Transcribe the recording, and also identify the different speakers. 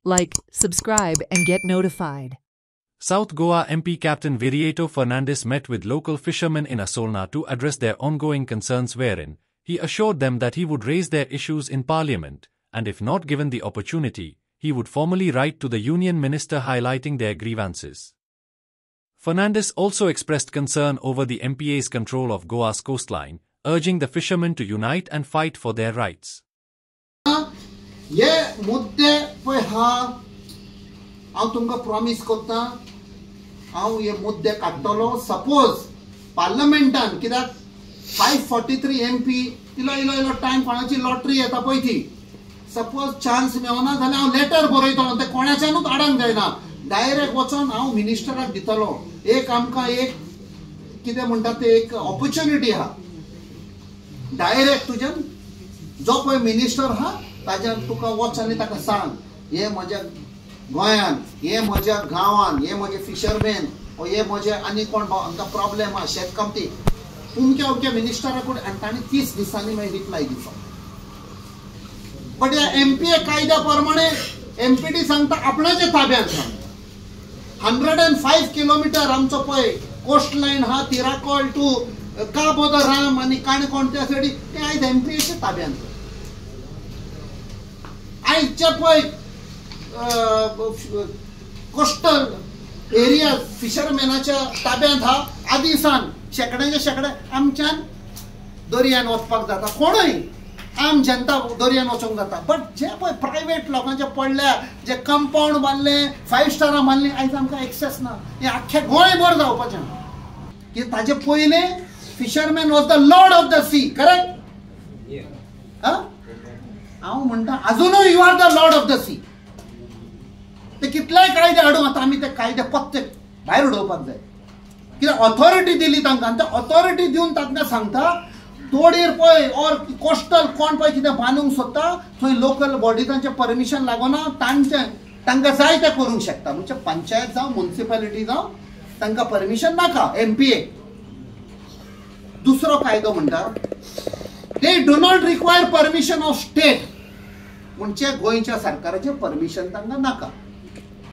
Speaker 1: like, subscribe and get notified.
Speaker 2: South Goa MP Captain Viriato Fernandes met with local fishermen in Asolna to address their ongoing concerns, wherein he assured them that he would raise their issues in Parliament, and if not given the opportunity, he would formally write to the Union Minister highlighting their grievances. Fernandes also expressed concern over the MPA's control of Goa's coastline, urging the fishermen to unite and fight for their rights.
Speaker 3: ये मुद्दे पे हाँ आउ तुमका promise करता आउ ये मुद्दे काढतलो suppose पार्लमेंटान कित्याक 543 MP इलो टाइम कोणाची लॉटरी येता पळय ती सपोज चान्स मेवना जाल्यार हांव लेटर बरयतलो ते कोणाच्यानूच आडांक जायना डायरेक्ट वचोन हांव मिनिस्टराक दितलो एक आमकां एक कितें म्हणटा ते एक ऑपॉर्च्युनिटी आहा डायरेक्ट तुज्यान जो पळय मिनिस्टर आहा ताज्यान तुका वच आनी ताका सांग हे म्हज्या गोंयान हे म्हज्या गांवान हे म्हजे फिशरमॅन हे म्हजे आनी कोण हांकां प्रॉब्लेम आहा शेतकामती उमक्या उमक्या मिनिस्टराकून आनी ताणें 30 दिसांनी मागीर रिप्लाय दिवचो बट ह्या MPA कायद्या प्रमाणे MPD सांगता आपणाच्या ताब्यांत आहा 105 किलोमीटर आमचो पळय कोस्ट लायन आहा तिराकोल टू काबोदराम आनी काणकोण त्या सायडी ते आयज MPAच्या ताब्यांत आयच्या पळय कोस्टल एरिया फिशरमॅनाच्या ताब्यांत हा आदिसान शेकड्याचे शेकडे आमच्यान दर्यान वचपाक जाता कोणूय आम जनता दर्यान वचूंक जाता बट जे पळय प्रायवेट लोकांचे पडल्या जे कंपाऊंड बांदले 5 स्टारां बांदली आयज आमकां एक्सेस ना हे आख्खे गोंयभर जावपाचें की ताजे पयले fisherman was the lord of the sea correct हांव म्हणटा अजूनय you are the lord of the sea ते कितलेय कायदे हाडूं आतां आमी ते कायदे पत्ते भायर उडोवपाक जाय कित्याक ऑथॉरिटी दिली तांकां आनी ते ऑथॉरिटी दिवन तांकां सांगता तोडीर पळय ऑर कोस्टल कोण पळय कितें बांदूंक सोदता थंय लोकल बॉडीजांचें परमिशन लागना तांकां जाय तें करूंक शकता म्हणजे पंचायत जावं म्युनिसिपालिटी जावं तांकां परमिशन नाका MPA दुसरो कायदो म्हणटा they do not require permission of state म्हणजे गोंयच्या सरकाराचें परमिशन तांकां नाका